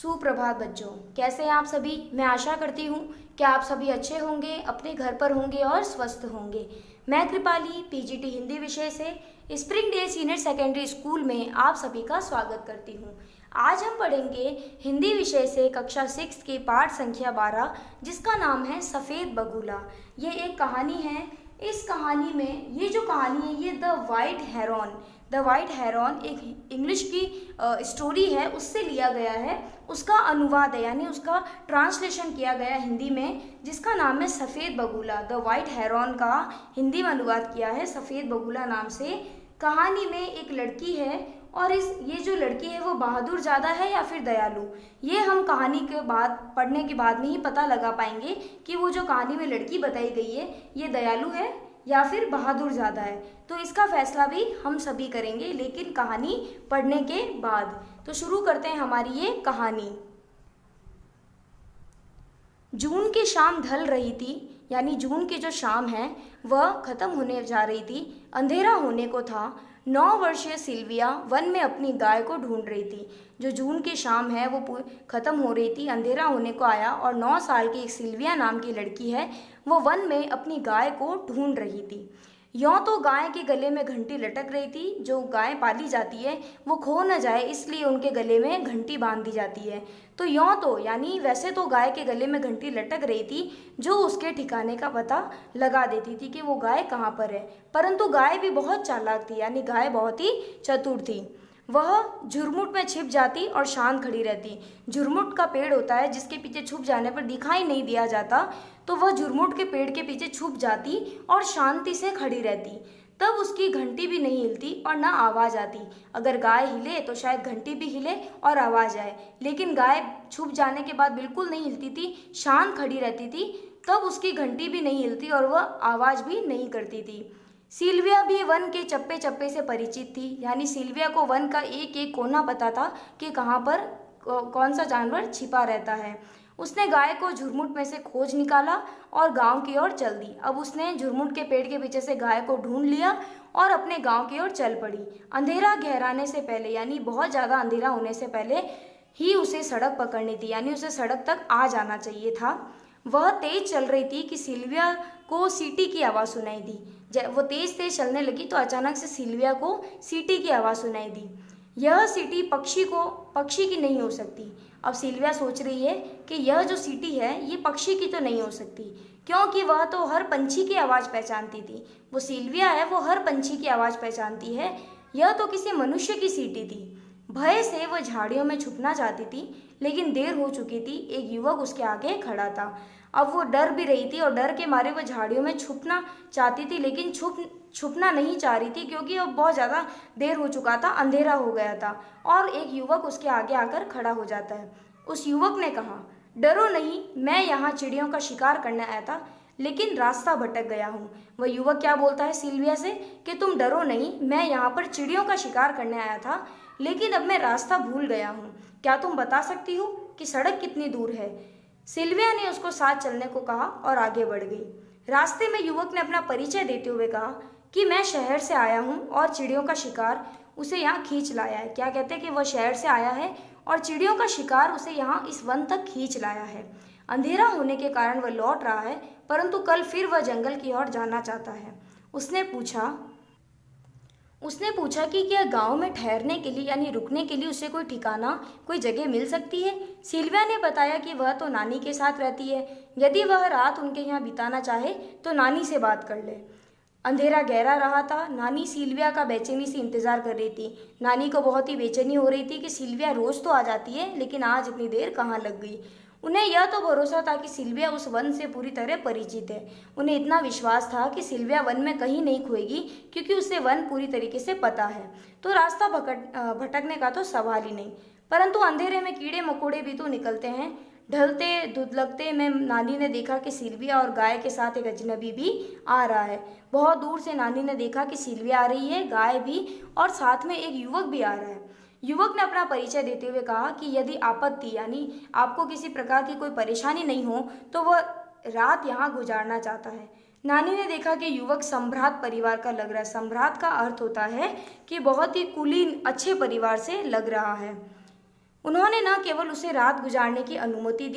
सुप्रभात बच्चों, कैसे हैं आप सभी। मैं आशा करती हूँ कि आप सभी अच्छे होंगे, अपने घर पर होंगे और स्वस्थ होंगे। मैं कृपाली पीजीटी हिंदी विषय से spring day senior secondary school में आप सभी का स्वागत करती हूँ। आज हम पढ़ेंगे हिंदी विषय से कक्षा 6 की पाठ संख्या 12, जिसका नाम है सफ़ेद बगुला। ये एक कहानी है। इस कहानी में ये जो कहानी है ये द वाइट हेरॉन एक इंग्लिश की स्टोरी है, उससे लिया गया है। उसका अनुवाद है, यानी उसका ट्रांसलेशन किया गया हिंदी में, जिसका नाम है सफ़ेद बगुला। द वाइट हेरॉन का हिंदी में अनुवाद किया है सफ़ेद बगुला नाम से। कहानी में एक लड़की है और ये जो लड़की है वो बहादुर ज़्यादा है या फिर दयालु, ये हम कहानी के बाद पढ़ने के बाद में ही पता लगा पाएंगे कि वो जो कहानी में लड़की बताई गई है ये दयालु है या फिर बहादुर ज़्यादा है। तो इसका फैसला भी हम सभी करेंगे, लेकिन कहानी पढ़ने के बाद। तो शुरू करते हैं हमारी ये कहानी। जून की शाम ढल रही थी, यानी जून की जो शाम है वह खत्म होने जा रही थी। अंधेरा होने को था। 9 वर्षीय सिल्विया वन में अपनी गाय को ढूंढ रही थी। जो जून की शाम है वो खत्म हो रही थी, अंधेरा होने को आया और 9 साल की एक सिल्विया नाम की लड़की है, वो वन में अपनी गाय को ढूंढ रही थी। यों तो गाय के गले में घंटी लटक रही थी। जो गाय पाली जाती है वो खो न जाए, इसलिए उनके गले में घंटी बांध दी जाती है। तो यों तो यानी वैसे तो गाय के गले में घंटी लटक रही थी, जो उसके ठिकाने का पता लगा देती थी कि वो गाय कहाँ पर है। परंतु गाय भी बहुत चालाक थी, यानी गाय बहुत ही चतुर थी। वह झुरमुट में छिप जाती और शांत खड़ी रहती। झुरमुट का पेड़ होता है जिसके पीछे छुप जाने पर दिखाई नहीं दिया जाता, तो वह झुरमुट के पेड़ के पीछे छुप जाती और शांति से खड़ी रहती। तब उसकी घंटी भी नहीं हिलती और ना आवाज़ आती। अगर गाय हिले तो शायद घंटी भी हिले और आवाज़ आए, लेकिन गाय छुप जाने के बाद बिल्कुल नहीं हिलती थी, शांत खड़ी रहती थी। तब उसकी घंटी भी नहीं हिलती और वह आवाज़ भी नहीं करती थी। सिल्विया भी वन के चप्पे चप्पे से परिचित थी, यानी सिल्विया को वन का एक एक कोना पता था कि कहाँ पर कौन सा जानवर छिपा रहता है। उसने गाय को झुरमुट में से खोज निकाला और गांव की ओर चल दी। अब उसने झुरमुट के पेड़ के पीछे से गाय को ढूंढ लिया और अपने गांव की ओर चल पड़ी। अंधेरा गहराने से पहले, यानी बहुत ज़्यादा अंधेरा होने से पहले ही उसे सड़क पकड़नी थी, यानी उसे सड़क तक आ जाना चाहिए था। वह तेज चल रही थी कि सिल्विया को सीटी की आवाज़ सुनाई दी। जब वो तेज तेज चलने लगी तो अचानक से सिल्विया को सीटी की आवाज़ सुनाई दी। यह सीटी पक्षी की नहीं हो सकती। अब सिल्विया सोच रही है कि यह जो सीटी है ये पक्षी की तो नहीं हो सकती, क्योंकि वह तो हर पंछी की आवाज़ पहचानती थी। वो सिल्विया है, वो हर पंछी की आवाज़ पहचानती है। यह तो किसी मनुष्य की सीटी थी। भय से वह झाड़ियों में छुपना चाहती थी, लेकिन देर हो चुकी थी। एक युवक उसके आगे खड़ा था। अब वो डर भी रही थी और डर के मारे वह झाड़ियों में छुपना चाहती थी, लेकिन छुपना नहीं चाह रही थी, क्योंकि अब बहुत ज़्यादा देर हो चुका था, अंधेरा हो गया था। और एक युवक उसके आगे आकर खड़ा हो जाता है। उस युवक ने कहा, डरो नहीं, मैं यहाँ चिड़ियों का शिकार करने आया था, लेकिन रास्ता भटक गया हूँ। वह युवक क्या बोलता है सिल्विया से कि तुम डरो नहीं, मैं यहाँ पर चिड़ियों का शिकार करने आया था, लेकिन अब मैं रास्ता भूल गया हूँ। क्या तुम बता सकती हो कि सड़क कितनी दूर है? सिल्विया ने उसको साथ चलने को कहा और आगे बढ़ गई। रास्ते में युवक ने अपना परिचय देते हुए कहा कि मैं शहर से आया हूँ और चिड़ियों का शिकार उसे यहाँ खींच लाया है। क्या कहते हैं कि वह शहर से आया है और चिड़ियों का शिकार उसे यहाँ इस वन तक खींच लाया है। अंधेरा होने के कारण वह लौट रहा है, परंतु कल फिर वह जंगल की ओर जाना चाहता है। उसने पूछा कि क्या गांव में ठहरने के लिए, यानी रुकने के लिए उसे कोई ठिकाना, कोई जगह मिल सकती है? सिल्विया ने बताया कि वह तो नानी के साथ रहती है। यदि वह रात उनके यहाँ बिताना चाहे तो नानी से बात कर ले। अंधेरा गहरा रहा था। नानी सिल्विया का बेचैनी से इंतजार कर रही थी। नानी को बहुत ही बेचैनी हो रही थी कि सिल्विया रोज तो आ जाती है, लेकिन आज इतनी देर कहाँ लग गई। उन्हें यह तो भरोसा था कि सिल्विया उस वन से पूरी तरह परिचित है। उन्हें इतना विश्वास था कि सिल्विया वन में कहीं नहीं खोएगी, क्योंकि उसे वन पूरी तरीके से पता है। तो रास्ता भटकने का तो सवाल ही नहीं। परंतु अंधेरे में कीड़े मकोड़े भी तो निकलते हैं। ढलते धुंधलकते में नानी ने देखा कि सिल्विया और गाय के साथ एक अजनबी भी आ रहा है। बहुत दूर से नानी ने देखा कि सिल्विया आ रही है, गाय भी, और साथ में एक युवक भी आ रहा है। युवक ने अपना परिचय देते हुए कहा कि यदि आपत्ति, यानी आपको किसी प्रकार की कोई परेशानी नहीं हो, तो वह रात यहाँ गुजारना चाहता है। नानी ने देखा कि युवक सम्भ्रात परिवार का लग रहा है। सम्भ्रात का अर्थ होता है कि बहुत ही कुलीन अच्छे परिवार से लग रहा है। उन्होंने न केवल उसे रात गुजारने की अनुमति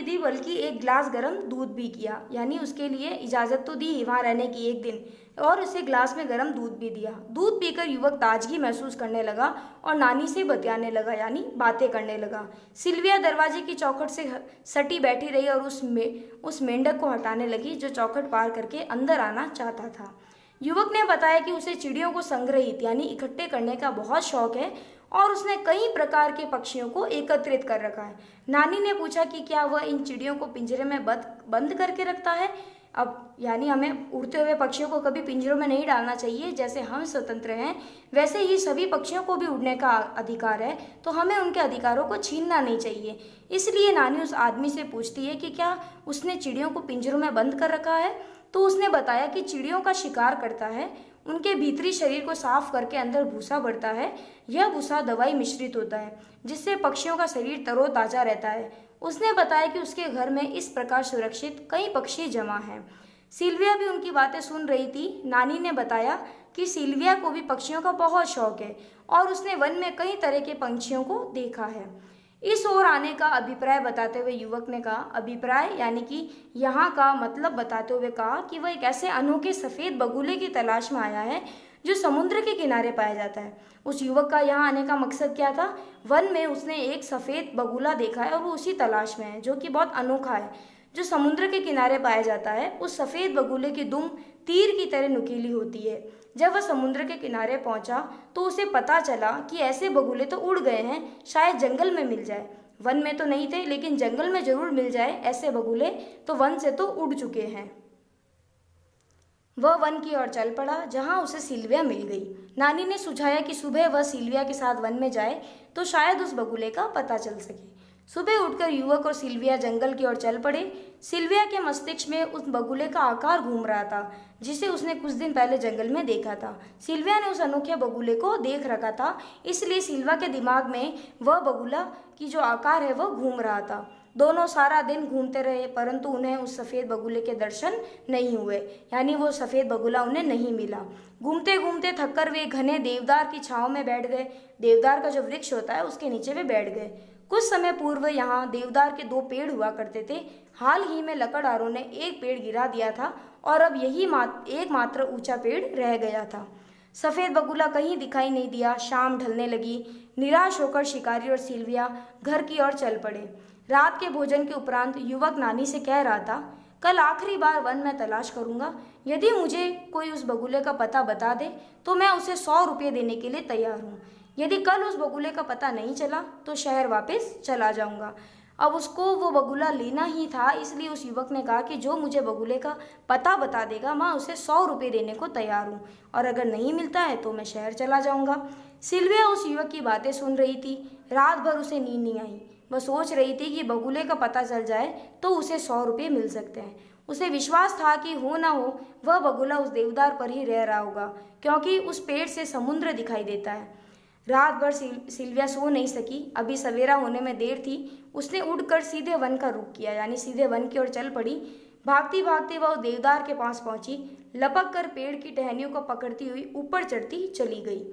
दी बल्कि एक गिलास गर्म दूध भी किया, यानी उसके लिए इजाज़त तो दी वहाँ रहने की एक दिन, और उसे गिलास में गर्म दूध भी दिया। दूध पीकर युवक ताजगी महसूस करने लगा और नानी से बतियाने लगा, यानी बातें करने लगा। सिल्विया दरवाजे की चौखट से सटी बैठी रही और उस मेंढक को हटाने लगी जो चौखट पार करके अंदर आना चाहता था। युवक ने बताया कि उसे चिड़ियों को संग्रहित यानी इकट्ठे करने का बहुत शौक है और उसने कई प्रकार के पक्षियों को एकत्रित कर रखा है। नानी ने पूछा कि क्या वह इन चिड़ियों को पिंजरे में बंद करके रखता है। अब यानी हमें उड़ते हुए पक्षियों को कभी पिंजरों में नहीं डालना चाहिए। जैसे हम स्वतंत्र हैं वैसे ही सभी पक्षियों को भी उड़ने का अधिकार है, तो हमें उनके अधिकारों को छीनना नहीं चाहिए। इसलिए नानी उस आदमी से पूछती है कि क्या उसने चिड़ियों को पिंजरों में बंद कर रखा है। तो उसने बताया कि चिड़ियों का शिकार करता है, उनके भीतरी शरीर को साफ करके अंदर भूसा बढ़ता है। यह भूसा दवाई मिश्रित होता है जिससे पक्षियों का शरीर तरोताजा रहता है। उसने बताया कि उसके घर में इस प्रकार सुरक्षित कई पक्षी जमा हैं। सिल्विया भी उनकी बातें सुन रही थी। नानी ने बताया कि सिल्विया को भी पक्षियों का बहुत शौक है और उसने वन में कई तरह के पंछियों को देखा है। इस ओर आने का अभिप्राय बताते हुए युवक ने कहा, अभिप्राय यानी कि यहाँ का मतलब बताते हुए कहा कि वह एक ऐसे अनोखे सफ़ेद बगुले की तलाश में आया है जो समुद्र के किनारे पाया जाता है। उस युवक का यहाँ आने का मकसद क्या था? वन में उसने एक सफ़ेद बगुला देखा है और वो उसी तलाश में है जो कि बहुत अनोखा है, जो समुद्र के किनारे पाया जाता है। उस सफ़ेद बगुले की दुम तीर की तरह नुकीली होती है। जब वह समुद्र के किनारे पहुंचा तो उसे पता चला कि ऐसे बगुले तो उड़ गए हैं, शायद जंगल में मिल जाए। वन में तो नहीं थे लेकिन जंगल में जरूर मिल जाए ऐसे बगुले, तो वन से तो उड़ चुके हैं। वह वन की ओर चल पड़ा जहां उसे सिल्विया मिल गई। नानी ने सुझाया कि सुबह वह सिल्विया के साथ वन में जाए तो शायद उस बगुले का पता चल सके। सुबह उठकर युवक और सिल्विया जंगल की ओर चल पड़े। सिल्विया के मस्तिष्क में उस बगुले का आकार घूम रहा था जिसे उसने कुछ दिन पहले जंगल में देखा था। सिल्विया ने उस अनोखे बगुले को देख रखा था, इसलिए सिल्विया के दिमाग में वह बगुला की जो आकार है वह घूम रहा था। दोनों सारा दिन घूमते रहे परंतु उन्हें उस सफ़ेद बगुले के दर्शन नहीं हुए, यानी वो सफ़ेद बगुला उन्हें नहीं मिला। घूमते घूमते थककर वे घने देवदार की छांव में बैठ गए। देवदार का जो वृक्ष होता है उसके नीचे वे बैठ गए। कुछ समय पूर्व यहाँ देवदार के 2 पेड़ हुआ करते थे। हाल ही में लकड़हारों ने एक पेड़ गिरा दिया था और अब यही एकमात्र ऊंचा पेड़ रह गया था। सफ़ेद बगुला कहीं दिखाई नहीं दिया। शाम ढलने लगी। निराश होकर शिकारी और सिल्विया घर की ओर चल पड़े। रात के भोजन के उपरांत युवक नानी से कह रहा था, कल आखिरी बार वन में तलाश करूंगा। यदि मुझे कोई उस बगुले का पता बता दे तो मैं उसे 100 रुपये देने के लिए तैयार हूँ। यदि कल उस बगुले का पता नहीं चला तो शहर वापस चला जाऊंगा। अब उसको वो बगुला लेना ही था, इसलिए उस युवक ने कहा कि जो मुझे बगुले का पता बता देगा मैं उसे 100 रुपये देने को तैयार हूँ, और अगर नहीं मिलता है तो मैं शहर चला जाऊंगा। सिल्विया उस युवक की बातें सुन रही थी। रात भर उसे नींद नहीं आई। वह सोच रही थी कि बगुले का पता चल जाए तो उसे 100 रुपये मिल सकते हैं। उसे विश्वास था कि हो ना हो वह बगुला उस देवदार पर ही रह रहा होगा, क्योंकि उस पेड़ से समुद्र दिखाई देता है। रात भर सिल्विया सो नहीं सकी। अभी सवेरा होने में देर थी। उसने उड़कर सीधे वन का रुख किया, यानी सीधे वन की ओर चल पड़ी। भागती भागती वह देवदार के पास पहुंची। लपक कर पेड़ की टहनियों को पकड़ती हुई ऊपर चढ़ती चली गई।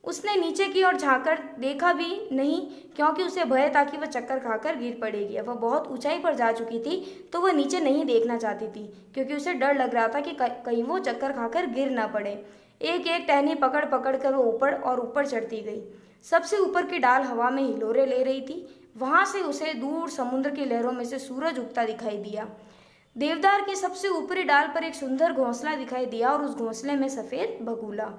उसने नीचे की ओर झांककर देखा भी नहीं, क्योंकि उसे भय था कि वह चक्कर खाकर गिर पड़ेगी। वह बहुत ऊंचाई पर जा चुकी थी तो वह नीचे नहीं देखना चाहती थी, क्योंकि उसे डर लग रहा था कि कहीं वो चक्कर खाकर गिर ना पड़े। एक एक टहनी पकड़ पकड़ कर वो ऊपर और ऊपर चढ़ती गई। सबसे ऊपर की डाल हवा में हिलोरे ले रही थी। वहां से उसे दूर समुद्र की लहरों में से सूरज उगता दिखाई दिया। देवदार की सबसे ऊपरी डाल पर एक सुंदर घोंसला दिखाई दिया और उस घोंसले में सफ़ेद बगुला।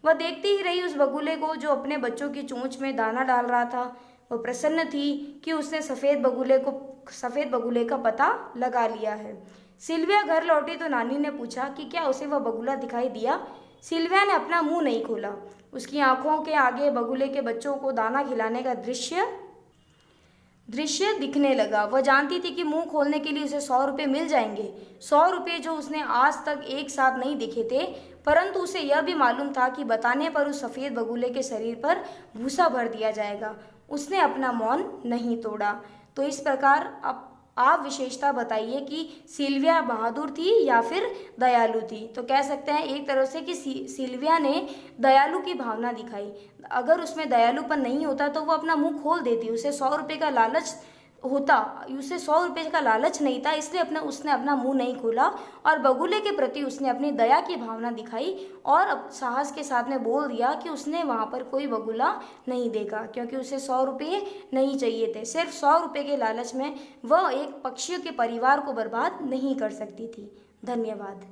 वह देखती ही रही उस बगुले को जो अपने बच्चों की चोंच में दाना डाल रहा था। वह प्रसन्न थी कि उसने सफ़ेद बगुले का पता लगा लिया है। सिल्विया घर लौटी तो नानी ने पूछा कि क्या उसे वह बगुला दिखाई दिया। सिल्विया ने अपना मुंह नहीं खोला। उसकी आंखों के आगे बगुले के बच्चों को दाना खिलाने का दृश्य दिखने लगा। वह जानती थी कि मुंह खोलने के लिए उसे 100 रुपये मिल जाएंगे। 100 रुपये जो उसने आज तक एक साथ नहीं दिखे थे, परंतु उसे यह भी मालूम था कि बताने पर उस सफ़ेद बगुले के शरीर पर भूसा भर दिया जाएगा। उसने अपना मौन नहीं तोड़ा। तो इस प्रकार अब आप विशेषता बताइए कि सिल्विया बहादुर थी या फिर दयालु थी। तो कह सकते हैं एक तरह से कि सिल्विया ने दयालु की भावना दिखाई। अगर उसमें दयालुपन नहीं होता तो वो अपना मुंह खोल देती, उसे 100 रुपये का लालच होता, उसे 100 रुपये का लालच नहीं था, इसलिए उसने अपना मुंह नहीं खोला और बगुले के प्रति उसने अपनी दया की भावना दिखाई और अब साहस के साथ में बोल दिया कि उसने वहाँ पर कोई बगुला नहीं देखा, क्योंकि उसे 100 रुपये नहीं चाहिए थे। सिर्फ 100 रुपये के लालच में वह एक पक्षियों के परिवार को बर्बाद नहीं कर सकती थी। धन्यवाद।